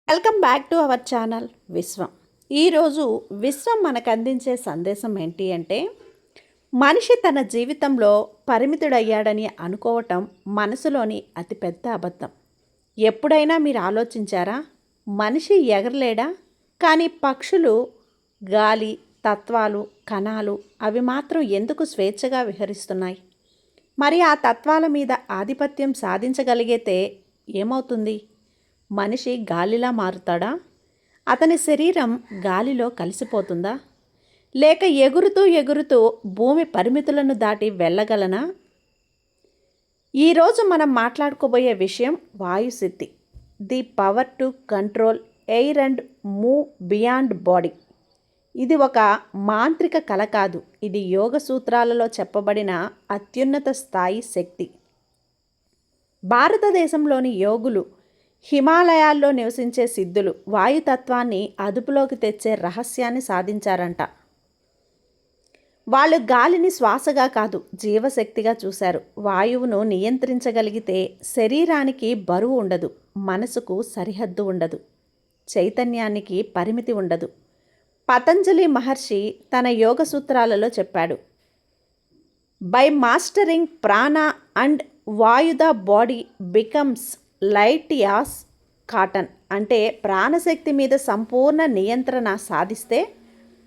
Welcome back to our channel విశ్వం. ఈరోజు విశ్వం మనకు అందించే సందేశం ఏంటి అంటే, మనిషి తన జీవితంలో పరిమితుడయ్యాడని అనుకోవటం మనసులోని అతిపెద్ద అబద్ధం. ఎప్పుడైనా మీరు ఆలోచించారా? మనిషి ఎగరలేడా? కానీ పక్షులు, గాలి, తత్వాలు, కణాలు అవి మాత్రం ఎందుకు స్వేచ్ఛగా విహరిస్తున్నాయి? మరి ఆ తత్వాల మీద ఆధిపత్యం సాధించగలిగితే ఏమవుతుంది? మనిషి గాలిలా మారుతాడా? అతని శరీరం గాలిలో కలిసిపోతుందా? లేక ఎగురుతూ ఎగురుతూ భూమి పరిమితులను దాటి వెళ్ళగలనా? ఈరోజు మనం మాట్లాడుకోబోయే విషయం వాయుసిద్ధి, the power to control air and move beyond body. ఇది ఒక మాంత్రిక కళ కాదు, ఇది యోగ సూత్రాలలో చెప్పబడిన అత్యున్నత స్థాయి శక్తి. భారతదేశంలోని యోగులు, హిమాలయాల్లో నివసించే సిద్ధులు వాయుతత్వాన్ని అదుపులోకి తెచ్చే రహస్యాన్ని సాధించారంట. వాళ్ళు గాలిని శ్వాసగా కాదు, జీవశక్తిగా చూశారు. వాయువును నియంత్రించగలిగితే శరీరానికి బరువు ఉండదు, మనసుకు సరిహద్దు ఉండదు, చైతన్యానికి పరిమితి ఉండదు. పతంజలి మహర్షి తన యోగ సూత్రాలలో చెప్పాడు, by mastering prana and vayu the body becomes light as cotton. అంటే ప్రాణశక్తి మీద సంపూర్ణ నియంత్రణ సాధిస్తే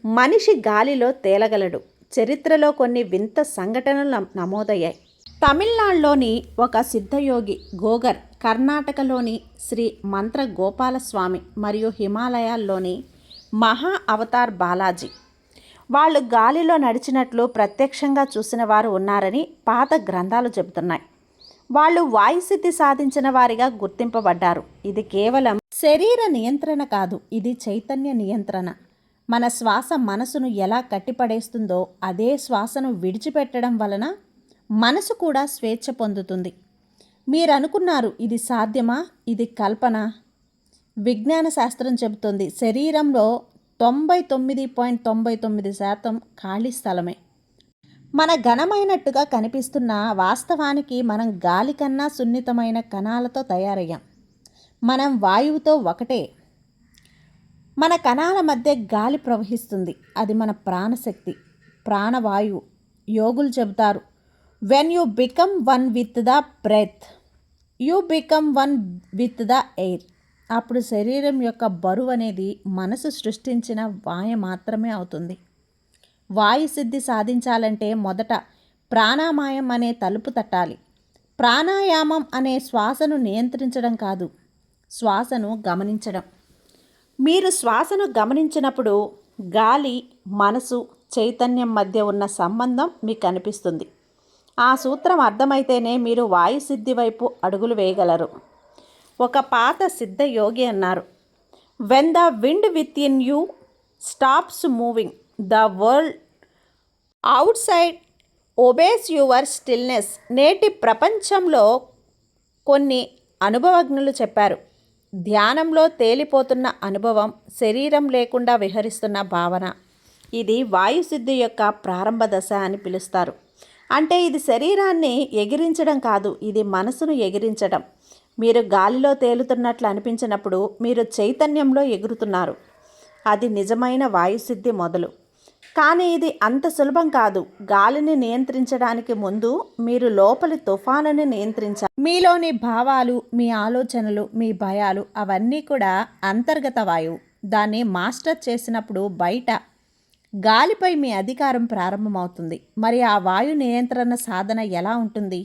మనిషి గాలిలో తేలగలడు. చరిత్రలో కొన్ని వింత సంఘటనలు నమోదయ్యాయి. తమిళనాడులోని ఒక సిద్ధయోగి గోగర్, కర్ణాటకలోని శ్రీ మంత్ర గోపాలస్వామి మరియు హిమాలయాల్లోని మహా అవతార్ బాలాజీ వాళ్ళు గాలిలో నడిచినట్లు ప్రత్యక్షంగా చూసిన వారు ఉన్నారని పాత గ్రంథాలు చెబుతున్నాయి. వాళ్ళు వాయుసిద్ధి సాధించిన వారిగా గుర్తింపబడ్డారు. ఇది కేవలం శరీర నియంత్రణ కాదు, ఇది చైతన్య నియంత్రణ. మన శ్వాస మనసును ఎలా కట్టిపడేస్తుందో అదే శ్వాసను విడిచిపెట్టడం వలన మనసు కూడా స్వేచ్ఛ పొందుతుంది. మీరు అనుకున్నారు ఇది సాధ్యమా? ఇది కల్పన. విజ్ఞాన శాస్త్రం చెబుతుంది శరీరంలో 99.99% ఖాళీ స్థలమే. మన ఘనమైనట్టుగా కనిపిస్తున్న వాస్తవానికి మనం గాలి కన్నా సున్నితమైన కణాలతో తయారయ్యాం. మనం వాయువుతో ఒకటే. మన కణాల మధ్య గాలి ప్రవహిస్తుంది, అది మన ప్రాణశక్తి, ప్రాణవాయువు. యోగులు చెబుతారు, when you become one with the breath you become one with the air. అప్పుడు శరీరం యొక్క బరువు అనేది మనసు సృష్టించిన మాయ మాత్రమే అవుతుంది. వాయుసిద్ధి సాధించాలంటే మొదట ప్రాణాయామం అనే తలుపు తట్టాలి. ప్రాణాయామం అనే శ్వాసను నియంత్రించడం కాదు, శ్వాసను గమనించడం. మీరు శ్వాసను గమనించినప్పుడు గాలి, మనసు, చైతన్యం మధ్య ఉన్న సంబంధం మీకు కనిపిస్తుంది. ఆ సూత్రం అర్థమైతేనే మీరు వాయుసిద్ధి వైపు అడుగులు వేయగలరు. ఒక పాత సిద్ధ యోగి అన్నారు, when the wind with in you stops moving, the world out side obese your stillness. నేటి ప్రపంచంలో కొన్ని అనుభవజ్ఞులు చెప్పారు, ధ్యానంలో తేలిపోతున్న అనుభవం, శరీరం లేకుండా విహరిస్తున్న భావన, ఇది వాయుసిద్ధి యొక్క ప్రారంభ దశ అని పిలుస్తారు. అంటే ఇది శరీరాన్ని ఎగిరించడం కాదు, ఇది మనసును ఎగిరించడం. మీరు గాలిలో తేలుతున్నట్లు అనిపించినప్పుడు మీరు చైతన్యంలో ఎగురుతున్నారు. అది నిజమైన వాయుసిద్ధి మొదలు. కానీ ఇది అంత సులభం కాదు. గాలిని నియంత్రించడానికి ముందు మీరు లోపలి తుఫానుని నియంత్రించాలి. మీలోని భావాలు, మీ ఆలోచనలు, మీ భయాలు అవన్నీ కూడా అంతర్గత వాయువు. దాన్ని మాస్టర్ చేసినప్పుడు బయట గాలిపై మీ అధికారం ప్రారంభమవుతుంది. మరి ఆ వాయు నియంత్రణ సాధన ఎలా ఉంటుంది?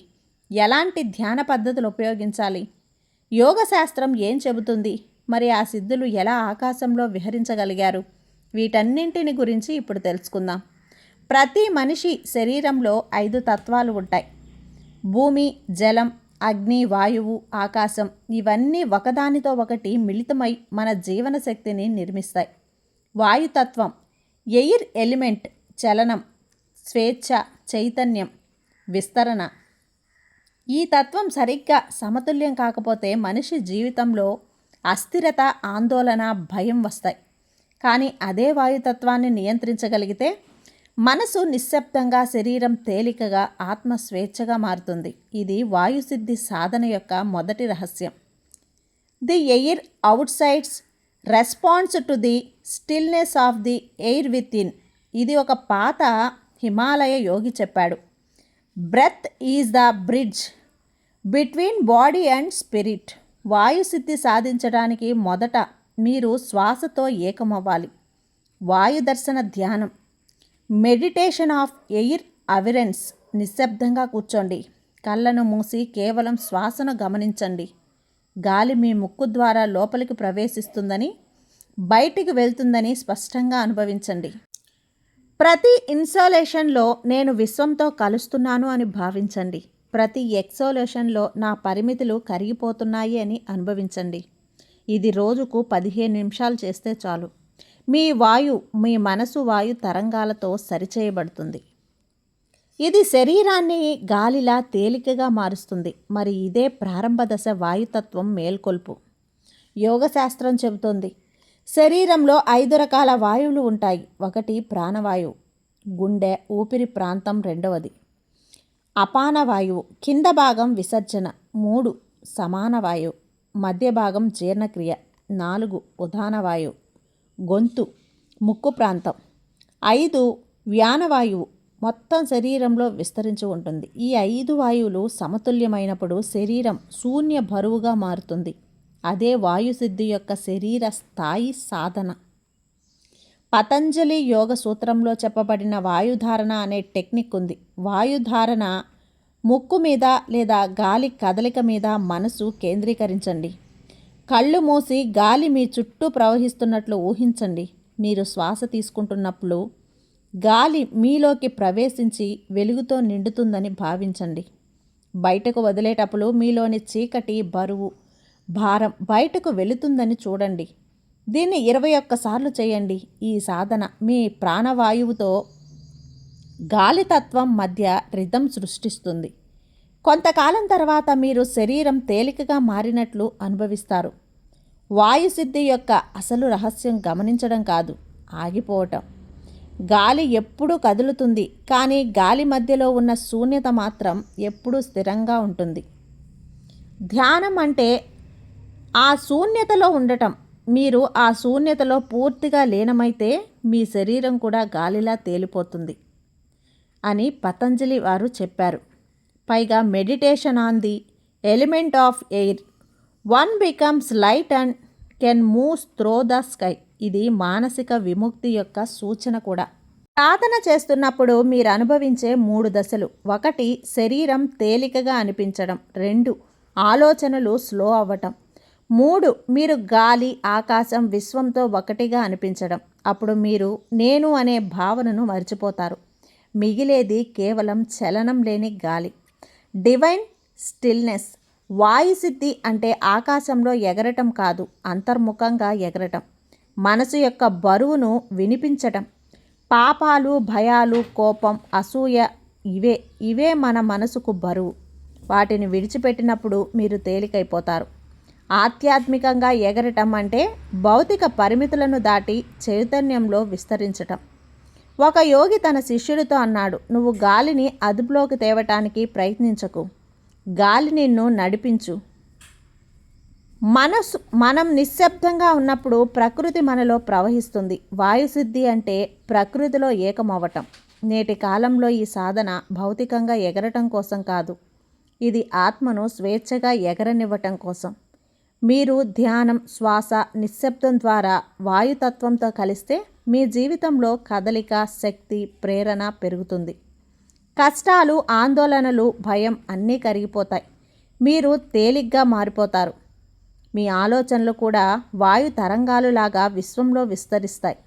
ఎలాంటి ధ్యాన పద్ధతులు ఉపయోగించాలి? యోగ శాస్త్రం ఏం చెబుతుంది? మరి ఆ సిద్ధులు ఎలా ఆకాశంలో విహరించగలిగారు? వీటన్నింటిని గురించి ఇప్పుడు తెలుసుకుందాం. ప్రతి మనిషి శరీరంలో 5 తత్వాలు ఉంటాయి. భూమి, జలం, అగ్ని, వాయువు, ఆకాశం. ఇవన్నీ ఒకదానితో ఒకటి మిళితమై మన జీవన శక్తిని నిర్మిస్తాయి. వాయుతత్వం ఎయిర్ ఎలిమెంట్ చలనం, స్వేచ్ఛ, చైతన్యం, విస్తరణ. ఈ తత్వం సరిగ్గా సమతుల్యం కాకపోతే మనిషి జీవితంలో అస్థిరత, ఆందోళన, భయం వస్తాయి. కానీ అదే వాయుతత్వాన్ని నియంత్రించగలిగితే మనసు నిశ్శబ్దంగా, శరీరం తేలికగా, ఆత్మ స్వేచ్ఛగా మారుతుంది. ఇది వాయుసిద్ధి సాధన యొక్క మొదటి రహస్యం. The air outside's response to the stillness of the air within. ఇది ఒక పాత హిమాలయ యోగి చెప్పాడు. Breath is the bridge between body and spirit. వాయుసిద్ధి సాధించడానికి మొదట మీరు శ్వాసతో ఏకమవ్వాలి. వాయుదర్శన ధ్యానం, మెడిటేషన్ ఆఫ్ ఎయిర్ అవిరెన్స్. నిశ్శబ్దంగా కూర్చోండి, కళ్ళను మూసి కేవలం శ్వాసను గమనించండి. గాలి మీ ముక్కు ద్వారా లోపలికి ప్రవేశిస్తుందని, బయటికి వెళ్తుందని స్పష్టంగా అనుభవించండి. ప్రతి ఇన్సోలేషన్లో నేను విశ్వంతో కలుస్తున్నాను అని భావించండి. ప్రతి ఎక్సోలేషన్లో నా పరిమితులు కరిగిపోతున్నాయి అని అనుభవించండి. ఇది రోజుకు 15 నిమిషాలు చేస్తే చాలు. మీ మనసు వాయు తరంగాలతో సరిచేయబడుతుంది. ఇది శరీరాన్ని గాలిలా తేలికగా మారుస్తుంది. మరి ఇదే ప్రారంభ దశ వాయుతత్వం మేల్కొల్పు. యోగశాస్త్రం చెబుతోంది, శరీరంలో 5 రకాల వాయువులు ఉంటాయి. 1 ప్రాణవాయువు, గుండె ఊపిరి ప్రాంతం. 2వది అపాన వాయువు, కింద భాగం విసర్జన. 3 సమాన వాయువు, మధ్య భాగం జీర్ణక్రియ. 4 ఉదాన వాయువు, గొంతు ముక్కు ప్రాంతం. 5 వ్యానవాయువు, మొత్తం శరీరంలో విస్తరించి ఉంటుంది. ఈ 5 వాయువులు సమతుల్యమైనప్పుడు శరీరం శూన్య బరువుగా మారుతుంది. అదే వాయుసిద్ధి యొక్క శరీర స్థాయి సాధన. పతంజలి యోగ సూత్రంలో చెప్పబడిన వాయుధారణ అనే టెక్నిక్ ఉంది. వాయుధారణ ముక్కు మీద లేదా గాలి కదలిక మీద మనసు కేంద్రీకరించండి. కళ్ళు మూసి గాలి మీ చుట్టూ ప్రవహిస్తున్నట్లు ఊహించండి. మీరు శ్వాస తీసుకుంటున్నప్పుడు గాలి మీలోకి ప్రవేశించి వెలుగుతో నిండుతుందని భావించండి. బయటకు వదిలేటప్పుడు మీలోని చీకటి, బరువు, భారం బయటకు వెళుతుందని చూడండి. దీన్ని 21 సార్లు చేయండి. ఈ సాధన మీ ప్రాణవాయువుతో గాలితత్వం మధ్య రిథం సృష్టిస్తుంది. కొంతకాలం తర్వాత మీరు శరీరం తేలికగా మారినట్లు అనుభవిస్తారు. వాయుసిద్ధి యొక్క అసలు రహస్యం గమనించడం కాదు, ఆగిపోవటం. గాలి ఎప్పుడూ కదులుతుంది, కానీ గాలి మధ్యలో ఉన్న శూన్యత మాత్రం ఎప్పుడూ స్థిరంగా ఉంటుంది. ధ్యానం అంటే ఆ శూన్యతలో ఉండటం. మీరు ఆ శూన్యతలో పూర్తిగా లీనమైతే మీ శరీరం కూడా గాలిలా తేలిపోతుంది అని పతంజలి వారు చెప్పారు. పైగా meditation on the element of air. One becomes light and can move through the sky. ఇది మానసిక విముక్తి యొక్క సూచన కూడా. సాధన చేస్తున్నప్పుడు మీరు అనుభవించే 3 దశలు. 1 శరీరం తేలికగా అనిపించడం. 2 ఆలోచనలు స్లో అవ్వటం. 3 మీరు గాలి, ఆకాశం, విశ్వంతో ఒకటిగా అనిపించడం. అప్పుడు మీరు నేను అనే భావనను మర్చిపోతారు. మిగిలేది కేవలం చలనం లేని గాలి. Divine stillness. వాయుసిద్ధి అంటే ఆకాశంలో ఎగరటం కాదు, అంతర్ముఖంగా ఎగరటం. మనసు యొక్క బరువును వినిపించటం. పాపాలు, భయాలు, కోపం, అసూయ ఇవే మన మనసుకు బరువు. వాటిని విడిచిపెట్టినప్పుడు మీరు తేలికైపోతారు. ఆధ్యాత్మికంగా ఎగరటం అంటే భౌతిక పరిమితులను దాటి చైతన్యంలో విస్తరించటం. ఒక యోగి తన శిష్యుడితో అన్నాడు, నువ్వు గాలిని అదుపులోకి తేవటానికి ప్రయత్నించకు, గాలి నిన్ను నడిపించు. మనం నిశ్శబ్దంగా ఉన్నప్పుడు ప్రకృతి మనలో ప్రవహిస్తుంది. వాయుసిద్ధి అంటే ప్రకృతిలో ఏకమవ్వటం. నేటి కాలంలో ఈ సాధన భౌతికంగా ఎగరటం కోసం కాదు, ఇది ఆత్మను స్వేచ్ఛగా ఎగరనివ్వటం కోసం. మీరు ధ్యానం, శ్వాస, నిశ్శబ్దం ద్వారా వాయుతత్వంతో కలిస్తే మీ జీవితంలో కదలిక, శక్తి, ప్రేరణ పెరుగుతుంది. కష్టాలు, ఆందోళనలు, భయం అన్నీ కరిగిపోతాయి. మీరు తేలిగ్గా మారిపోతారు. మీ ఆలోచనలు కూడా వాయు తరంగాలులాగా విశ్వంలో విస్తరిస్తాయి.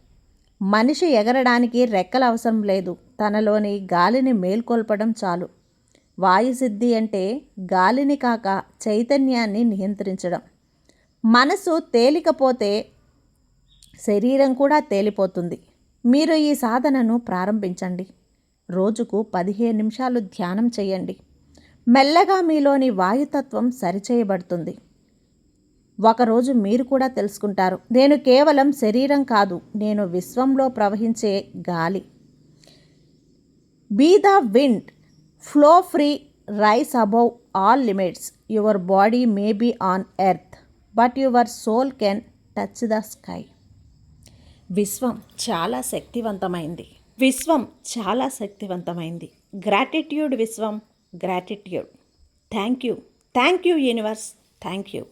మనిషి ఎగరడానికి రెక్కలు అవసరం లేదు, తనలోని గాలిని మేల్కొల్పడం చాలు. వాయుసిద్ధి అంటే గాలిని కాక చైతన్యాన్ని నియంత్రించడం. మనసు తేలికపోతే శరీరం కూడా తేలిపోతుంది. మీరు ఈ సాధనను ప్రారంభించండి. రోజుకు 15 నిమిషాలు ధ్యానం చేయండి. మెల్లగా మీలోని వాయుతత్వం సరిచేయబడుతుంది. ఒకరోజు మీరు కూడా తెలుసుకుంటారు, నేను కేవలం శరీరం కాదు, నేను విశ్వంలో ప్రవహించే గాలి. Be the wind, flow free, rise above all limits. Your body may be on earth, but your soul can touch the sky. విశ్వం చాలా శక్తివంతమైంది. విశ్వం చాలా శక్తివంతమైంది. గ్రాటిట్యూడ్ విశ్వం, gratitude. Thank you universe, thank you.